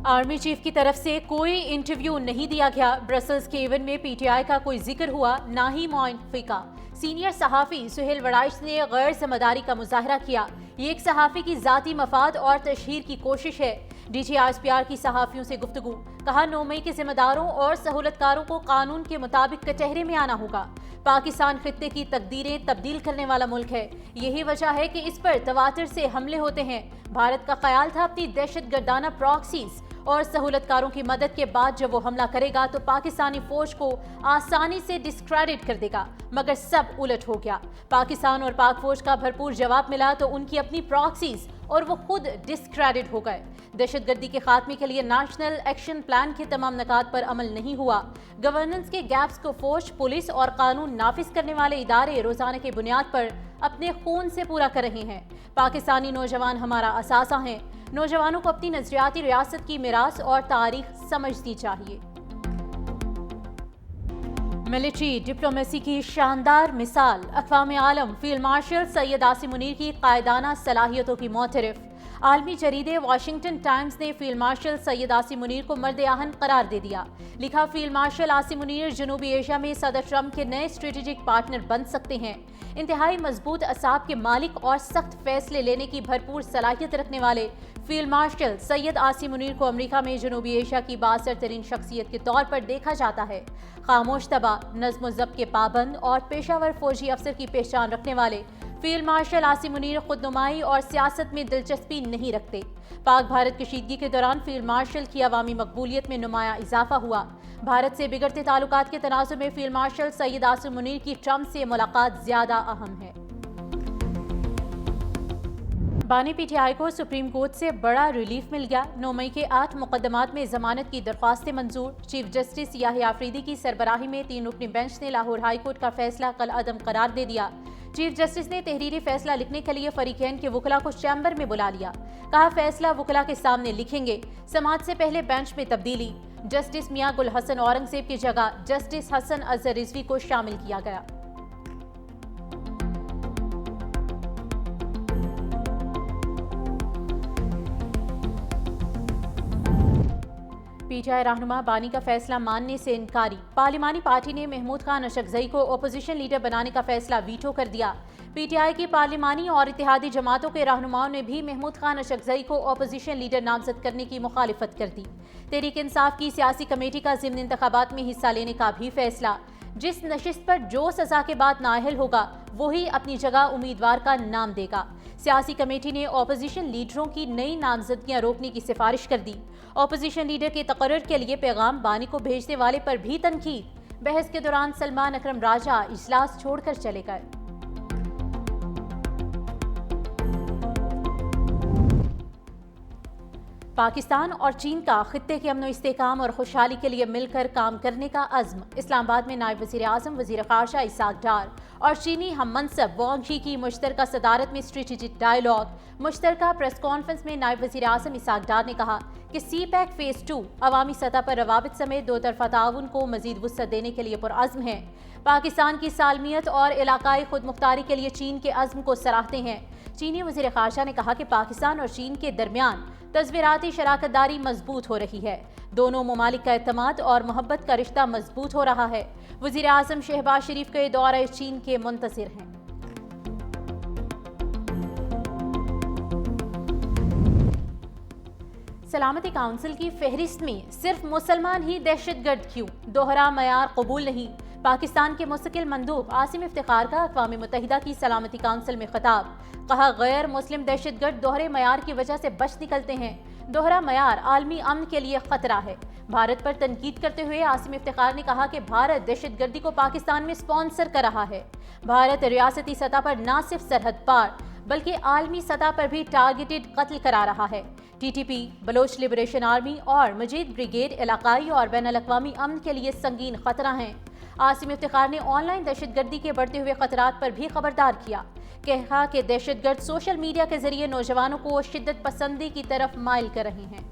Army chief की तरफ से कोई इंटरव्यू नहीं दिया गया। ब्रसल्स के इवेंट में पीटीआई का कोई जिक्र हुआ, ना ही मुआफ़ी का। सीनियर सहाफ़ी सुहेल वड़ाइश ने गैर ज़िम्मेदारी का मुजाहरा किया। ये एक सहाफ़ी की ज़ाती मफाद और तशहीर की कोशिश है। DGRSPR की सहाफ़ियों से गुफ्तगू, कहा 9 मई के जिम्मेदारों और सहूलतकारों को कानून के मुताबिक कचहरे में आना होगा। पाकिस्तान खित्ते की तकदीरें तब्दील करने वाला मुल्क है, यही वजह है कि इस पर तवातर से हमले होते हैं। भारत का ख्याल था अपनी दहशत गर्दाना प्रॉक्सीज और सहूलतकारों की मदद के बाद जब वो हमला करेगा तो पाकिस्तानी फौज को आसानी से डिस्क्रेडिट कर देगा, मगर सब उलट हो गया। पाकिस्तान और पाक फौज का भरपूर जवाब मिला तो उनकी अपनी प्रॉक्सीज और वो खुद डिस्क्रेडिट हो गए। दहशतगर्दी के खात्मे के लिए नेशनल एक्शन प्लान के तमाम नकात पर अमल नहीं हुआ। गवर्नेंस के गैप्स को फौज, पुलिस और कानून नाफिज करने वाले इदारे रोजाना की बुनियाद पर अपने खून से पूरा कर रहे हैं। पाकिस्तानी नौजवान हमारा असासा हैं। नौजवानों को अपनी नजरियाती रियासत की मिरास और तारीख समझनी चाहिए। मिलिट्री डिप्लोमेसी की शानदार मिसाल अक़वाम आलम फील्ड मार्शल सैयद आसिम मुनीर की कायदाना सलाहियतों की मोतरफ। आलमी जरीदे वाशिंगटन टाइम्स ने फील्ड मार्शल सैयद आसिम मुनीर को मर्द आहन करार दे दिया। लिखा, फील्ड मार्शल आसिम मुनीर जनूबी एशिया में सदर ट्रंप के नए स्ट्रेटेजिक पार्टनर बन सकते हैं। इंतहाई मजबूत असाब के मालिक और सख्त फैसले लेने की भरपूर सलाहियत रखने वाले फील्ड मार्शल सैयद आसिम मुनीर को अमेरिका में जनूबी एशिया की बासर तरीन शख्सियत के तौर पर देखा जाता है। खामोश तबा, नज़्म ज़ब्त के पाबंद और पेशावर फौजी अफसर की पहचान रखने वाले फील्ड मार्शल आसिम मुनीर खुदनुमाई और सियासत में दिलचस्पी नहीं रखते। पाक भारत कशीदगी के दौरान फील्ड मार्शल की अवामी मकबूलियत में नुमाया इजाफा हुआ। भारत से बिगड़ते ताल्लुकात के तनाजुर में फील्ड मार्शल सैयद आसिम मुनीर की ट्रंप से मुलाकात ज्यादा अहम है। बानी पीटीआई को सुप्रीम कोर्ट से बड़ा रिलीफ मिल गया। 9 मई के 8 मुकदमात में जमानत की दरख्वास्तें मंजूर। चीफ जस्टिस याहिया आफरीदी की सरबराही में 3 रुकनी बेंच ने लाहौर हाई कोर्ट का फैसला कल अदम करार दे दिया। चीफ जस्टिस ने तहरीरी फैसला लिखने के लिए फरीकैन के वकला को चैम्बर में बुला लिया। कहा, फैसला वकला के सामने लिखेंगे। समाअत से पहले बेंच में तब्दीली, जस्टिस मियां गुल हसन औरंगजेब की जगह जस्टिस हसन अजहर रिजवी को शामिल किया गया। पीटीआई रहनुमा बानी का फैसला मानने से इनकारी। पार्लिमानी पार्टी ने महमूद खान अशरफजई को अपोजिशन लीडर बनाने का फैसला वीटो कर दिया। पीटीआई की पार्लिमानी और इत्तेहादी जमातों के रहनुमाओं ने भी महमूद खान अशरफजई को अपोजिशन लीडर नामजद करने की मुखालिफत कर दी। तहरीक इंसाफ की सियासी कमेटी का ज़िमनी इंतखाबात में हिस्सा लेने का भी फैसला। जिस नशिस्त पर जो सजा के बाद नाअहल होगा वही अपनी जगह उम्मीदवार का नाम देगा। सियासी कमेटी ने अपोजिशन लीडरों की नई नामजदगियां रोकने की सिफारिश कर दी। अपोजिशन लीडर के तकर्रुर के लिए पैगाम बानी को भेजने वाले पर भी तनकीद। बहस के दौरान सलमान अकरम राजा इजलास छोड़कर चले गए। पाकिस्तान और चीन का खित्ते के अमन इस्तेहकाम और खुशहाली के लिए मिलकर काम करने का अज़्म। इस्लामाबाद में नायब वज़ीर आज़म वज़ीर ख़ारजा इसाक डार और चीनी हम मनसब वांग शी की मुश्तरका सदारत में स्ट्रेटेजिक डायलॉग। मुश्तरका प्रेस कॉन्फ्रेंस में नायब वज़ीर आज़म इसाक डार ने कहा कि CPEC फ़ेज़ 2 अवामी सतह पर रवाबित समेत दो तरफ़ा ताउन को मज़ीद वुसअत देने के लिए पुरअज़्म है। पाकिस्तान की सालमियत और इलाकाई खुद मुख्तारी के लिए चीन के अज़्म को सराहते हैं। चीनी वज़ीर ख़ारजा ने कहा कि पाकिस्तान और चीन के दरमियान तस्वीराती शराकतदारी मजबूत हो रही है। दोनों ममालिक का एतमाद और मोहब्बत का रिश्ता मजबूत हो रहा है। वज़ीर आज़म शहबाज शरीफ के दौरे चीन के मुंतज़िर हैं। सलामती काउंसिल की फहरिस्त में सिर्फ मुसलमान ही दहशतगर्द क्यों? दोहरा मयार कबूल नहीं। पाकिस्तान के मुस्तकिल मंदूब आसिम इफ्तिखार का अक़वाम मुत्तहिदा की सलामती काउंसिल में खिताब। कहा, गैर मुस्लिम दहशतगर्द दोहरे मयार की वजह से बच निकलते हैं। दोहरा मयार आलमी अमन के लिए खतरा है। भारत पर तनकीद करते हुए आसिम इफ्तिखार ने कहा कि भारत दहशतगर्दी को पाकिस्तान में स्पॉन्सर कर रहा है। भारत रियासती सतह पर न सिर्फ सरहद पार बल्कि आलमी सतह पर भी टारगेटेड कत्ल करा रहा है। TTP, बलोच लिबरेशन आर्मी और मजीद ब्रिगेड इलाकाई और बैनुल अक़वामी अमन के लिए संगीन खतरा हैं। आसिम इफ्तिखार ने ऑनलाइन दहशतगर्दी के बढ़ते हुए खतरात पर भी खबरदार किया। कहा कि दहशतगर्द सोशल मीडिया के जरिए नौजवानों को शिद्दत पसंदी की तरफ माइल कर रहे हैं।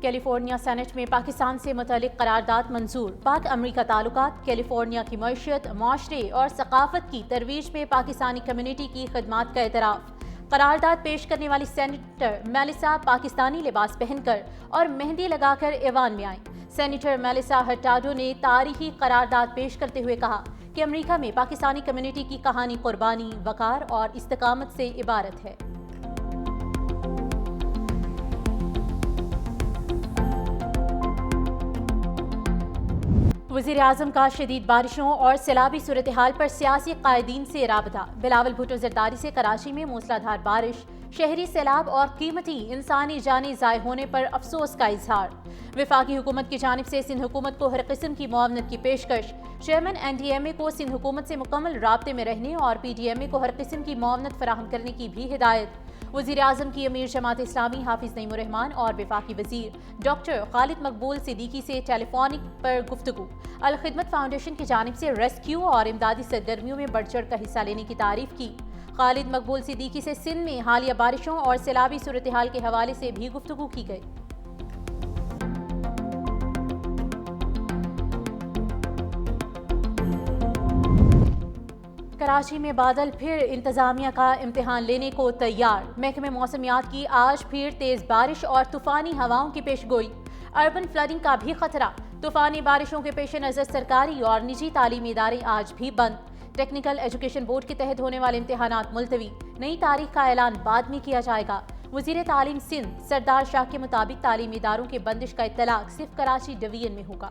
کیلیفورنیا سینٹ میں پاکستان سے متعلق قرارداد منظور. پاک امریکہ تعلقات. کیلیفورنیا کی معیشت، معاشرے اور ثقافت کی ترویج میں پاکستانی کمیونٹی کی خدمات کا اعتراف. قرارداد پیش کرنے والی سینیٹر میلیسا پاکستانی لباس پہن کر اور مہندی لگا کر ایوان میں آئیں. سینیٹر میلیسا ہرٹاڈو نے تاریخی قرارداد پیش کرتے ہوئے کہا کہ امریکہ میں پاکستانی کمیونٹی کی کہانی قربانی، وقار اور استقامت سے عبارت ہے. وزیر اعظم کا شدید بارشوں اور سیلابی صورتحال پر سیاسی قائدین سے رابطہ. بلاول بھٹو زرداری سے کراچی میں موسلادھار بارش، شہری سیلاب اور قیمتی انسانی جانیں ضائع ہونے پر افسوس کا اظہار. وفاقی حکومت کی جانب سے سندھ حکومت کو ہر قسم کی معاونت کی پیشکش. چیئرمین NDMA کو سندھ حکومت سے مکمل رابطے میں رہنے اور PDMA کو ہر قسم کی معاونت فراہم کرنے کی بھی ہدایت. وزیر اعظم کی امیر جماعت اسلامی حافظ نعیم الرحمان اور وفاقی وزیر ڈاکٹر خالد مقبول صدیقی سے ٹیلی فونک پر گفتگو. الخدمت فاؤنڈیشن کی جانب سے ریسکیو اور امدادی سرگرمیوں میں بڑھ چڑھ کر حصہ لینے کی تعریف کی. خالد مقبول صدیقی سے سندھ میں حالیہ بارشوں اور سیلابی صورتحال کے حوالے سے بھی گفتگو کی گئی. کراچی میں بادل پھر انتظامیہ کا امتحان لینے کو تیار. محکمہ موسمیات کی آج پھر تیز بارش اور طوفانی ہواؤں کی پیش گوئی. اربن فلڈنگ کا بھی خطرہ. طوفانی بارشوں کے پیش نظر سرکاری اور نجی تعلیمی ادارے آج بھی بند. ٹیکنیکل ایجوکیشن بورڈ کے تحت ہونے والے امتحانات ملتوی. نئی تاریخ کا اعلان بعد میں کیا جائے گا. وزیر تعلیم سندھ سردار شاہ کے مطابق تعلیمی اداروں کے بندش کا اطلاق صرف کراچی ڈویژن میں ہوگا.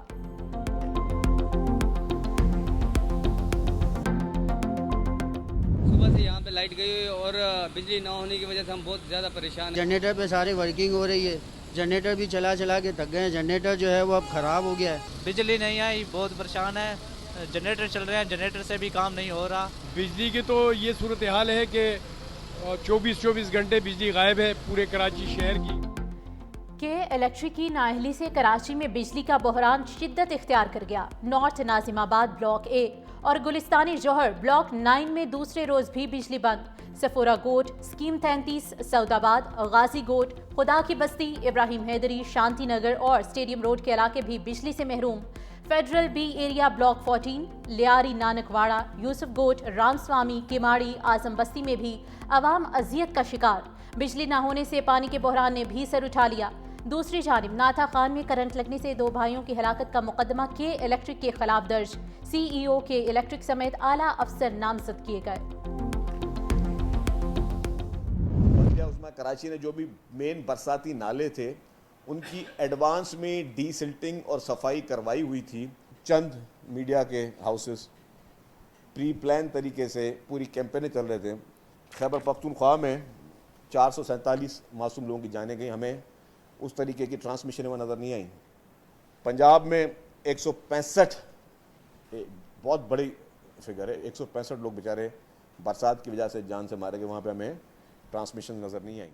صبح سے یہاں پہ لائٹ گئی ہوئی اور بجلی نہ ہونے کی وجہ سے ہم بہت زیادہ پریشان ہیں. جنریٹر پہ ساری ورکنگ ہو رہی ہے. جنریٹر بھی چلا کے تھک گئے ہیں. جنریٹر جو ہے وہ اب خراب ہو گیا ہے. بجلی نہیں آئی، بہت پریشان ہے. جنریٹر چل رہے ہیں، جنریٹر سے بھی کام نہیں ہو رہا. بجلی کی تو یہ صورتحال ہے کہ 24 گھنٹے بجلی غائب ہے پورے کراچی شہر کی. کہ الیکٹرک کی نااہلی سے کراچی میں بجلی کا بحران شدت اختیار کر گیا. نارتھ ناظم آباد بلاک A اور گلستانی جوہر بلاک 9 میں دوسرے روز بھی بجلی بند. سفورہ گوٹ، اسکیم 33، سعود آباد، غازی گوٹ، خدا کی بستی، ابراہیم حیدری، شانتی نگر اور اسٹیڈیم روڈ کے علاقے بھی بجلی سے محروم. Federal B area block 14، Lyari Nanak Wara, Yousuf Goth, Ram Swami, Keamari, Azam Basti میں بھی عوام اذیت کا شکار. بجلی نہ ہونے سے پانی کے بحران نے بھی سر اٹھا لیا. دوسری جانب ناتھا خان میں کرنٹ لگنے سے 2 بھائیوں کی ہلاکت کا مقدمہ کے الیکٹرک کے خلاف درج. CEO کے الیکٹرک سمیت اعلیٰ افسر نامزد کیے گئے. اس میں کراچی نے جو بھی مین برساتی نالے تھے ان کی ایڈوانس میں ڈی سلٹنگ اور صفائی کروائی ہوئی تھی. چند میڈیا کے ہاؤسز پری پلان طریقے سے پوری کیمپینیں چل رہے تھے. خیبر پختونخوا میں 447 معصوم لوگوں کی جانیں گئیں. ہمیں اس طریقے کی ٹرانسمیشن وہ نظر نہیں آئیں. پنجاب میں 165 بہت بڑی فگر ہے. 165 لوگ بیچارے برسات کی وجہ سے جان سے مارے گئے. وہاں پہ ہمیں ٹرانسمیشن نظر نہیں آئی.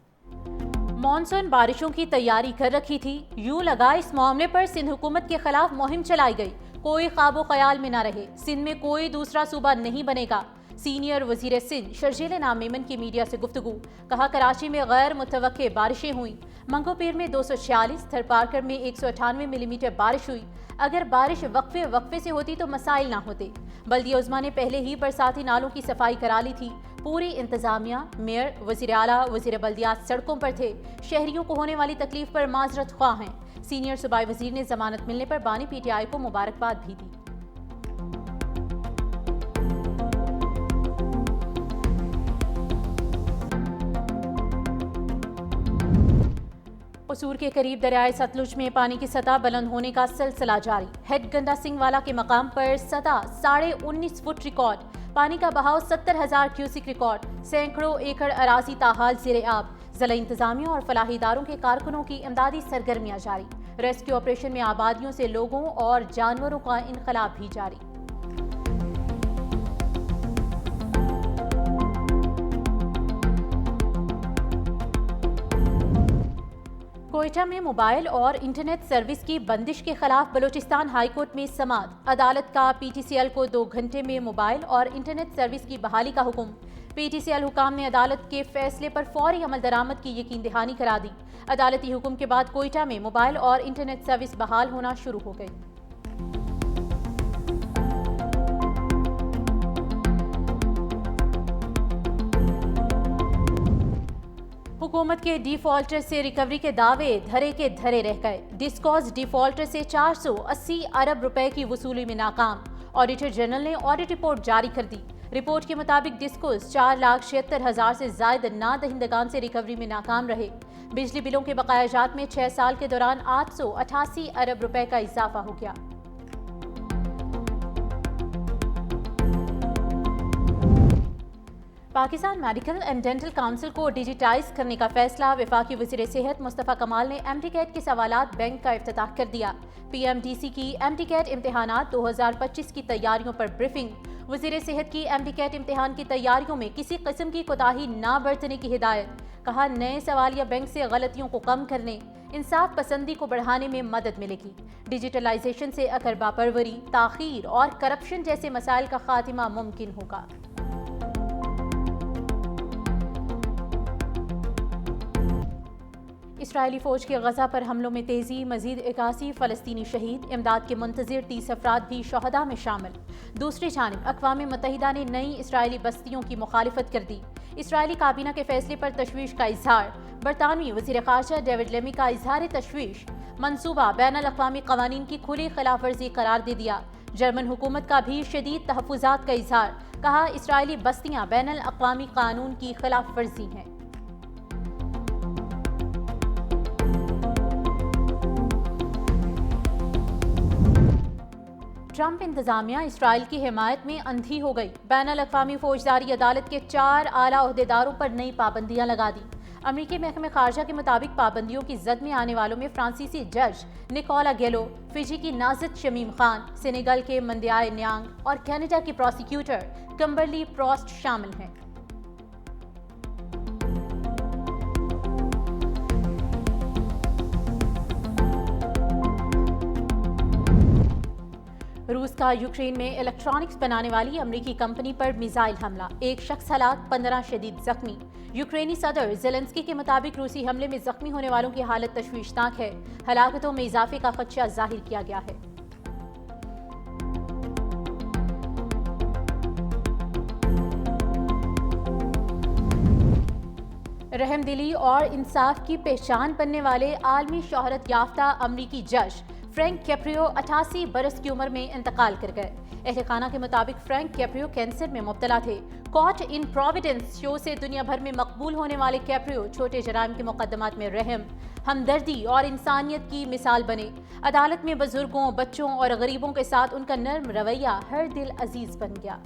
مانسون بارشوں کی تیاری کر رکھی تھی. یوں لگا اس معاملے پر سندھ حکومت کے خلاف مہم چلائی گئی. کوئی خواب و خیال میں نہ رہے. سندھ میں کوئی دوسرا صوبہ نہیں بنے گا. سینئر وزیر سندھ شرجیل نام میمن کی میڈیا سے گفتگو. کہا کراچی میں غیر متوقع بارشیں ہوئیں. منگو پیر میں 246، تھر پارکر میں 198 ملی میٹر بارش ہوئی. اگر بارش وقفے سے ہوتی تو مسائل نہ ہوتے. بلدیہ عظمیٰ نے پہلے ہی برساتی نالوں کی صفائی کرا لی تھی. پوری انتظامیہ، میئر، وزیر اعلیٰ، وزیر بلدیات سڑکوں پر تھے. شہریوں کو ہونے والی تکلیف پر معذرت خواہ ہیں. سینئر صوبائی وزیر نے ضمانت ملنے پر بانی PTI کو مبارکباد بھی دی. قصور کے قریب دریائے ستلج میں پانی کی سطح بلند ہونے کا سلسلہ جاری. ہیڈ گنڈا سنگھ والا کے مقام پر سطح 19.5 فٹ ریکارڈ. پانی کا بہاؤ 70,000 کیوسک ریکارڈ. سینکڑوں ایکڑ اراضی تاحال زیر آب. ضلع انتظامیہ اور فلاحی اداروں کے کارکنوں کی امدادی سرگرمیاں جاری. ریسکیو آپریشن میں آبادیوں سے لوگوں اور جانوروں کا انخلا بھی جاری. کوئٹہ میں موبائل اور انٹرنیٹ سروس کی بندش کے خلاف بلوچستان ہائی کورٹ میں سماعت. عدالت کا PTCL کو 2 گھنٹے میں موبائل اور انٹرنیٹ سروس کی بحالی کا حکم. PTCL हुकाम ने अदालत के फैसले पर फौरी अमल दरामद की यकीन दहानी करा दी। अदालती हुक्म के बाद कोयटा में मोबाइल और इंटरनेट सर्विस बहाल होना शुरू हो गई। हुकूमत के डिफॉल्टर से रिकवरी के दावे धरे के धरे रह गए। डिस्कॉस डिफॉल्टर से 480 अरब रुपए की वसूली में नाकाम। ऑडिटर जनरल ने ऑडिट रिपोर्ट जारी कर दी। रिपोर्ट के मुताबिक डिस्कोस 4,76,000 से ज्यादा ना दहिंदगान से रिकवरी में नाकाम रहे। बिजली बिलों के बकायाजात में 6 साल के दौरान 888 अरब रुपए का इजाफा हो गया। Pakistan medical and dental council को डिजिटाइज करने का फैसला। वफाकी वज़ीर सेहत मुस्तफ़ा कमाल ने MD-CAT के सवालात बैंक का इफ्तिताह कर दिया। PMDC की MD-CAT इम्तिहानात 2025 की तैयारियों पर ब्रीफिंग। वज़ीर सेहत की MD-CAT इम्तिहान की तैयारियों में किसी किस्म की कोताही ना बरतने की हिदायत। कहा, नए सवालिया बैंक से गलतियों को कम करने, इंसाफ पसंदी को बढ़ाने में मदद मिलेगी। डिजिटलाइजेशन से अकरबा परवरी, ताखीर और करप्शन जैसे मसाइल का खात्मा मुमकिन होगा। इसराइली फौज के गजा पर हमलों में तेजी, मजीद 81 फ़लस्तीनी शहीद। इमदाद के मुंतज़िर 30 अफराद भी शहदा में शामिल। दूसरी जानिब अक़वाम मुत्तहिदा ने नई इसराइली बस्तियों की मुखालिफत कर दी। इसराइली काबीना के फैसले पर तशवीश का इजहार। बरतानवी वज़ीर ख़ारजा डेविड लेमी का इजहार तशवीश। मंसूबा बैनुल अक़वामी क़वानीन की खुली खिलाफ वर्जी करार दे दिया। जर्मन हुकूमत का भी शदीद तहफ़्फ़ुज़ात का इजहार। कहा, इसराइली बस्तियाँ बैनुल अक़वामी कानून की खिलाफ वर्जी हैं। ट्रंप इंतजामिया इसराइल की हिमायत में अंधी हो गई। बैनुल अक़वामी फौजदारी अदालत के 4 आला ओहदेदारों पर नई पाबंदियां लगा दी। अमरीकी महकमे खारजा के मुताबिक पाबंदियों की जद में आने वालों में फ्रांसीसी जज निकोला गेलो, फिजी की नाजिद शमीम खान, सेनेगल के मंदियाए न्यांग और कनाडा की प्रोसिक्यूटर किम्बरली प्रोस्ट शामिल हैं। रूस का यूक्रेन में इलेक्ट्रॉनिक्स बनाने वाली अमरीकी कंपनी पर मिसाइल हमला। 1 शख्स हलाक, 15 शदीद जख्मी। यूक्रेनी सदर ज़ेलेंस्की के मुताबिक रूसी हमले में जख्मी होने वालों की हालत तशवीशनाक है। हलाकतों में इजाफे का खदशा जाहिर किया गया है। रहमदिली और इंसाफ की पहचान बनने वाले आलमी शोहरत याफ्ता अमरीकी जज फ्रैंक कैप्रियो 88 बरस की उम्र में इंतकाल कर गए। अहलखाना के मुताबिक फ्रैंक कैप्रियो कैंसर में मुब्तला थे। कॉट इन प्रोविडेंस शो से दुनिया भर में मकबूल होने वाले कैप्रियो छोटे जराइम के मुकदमात में रहम, हमदर्दी और इंसानियत की मिसाल बने। अदालत में बुजुर्गों, बच्चों और गरीबों के साथ उनका नर्म रवैया हर दिल अजीज बन गया।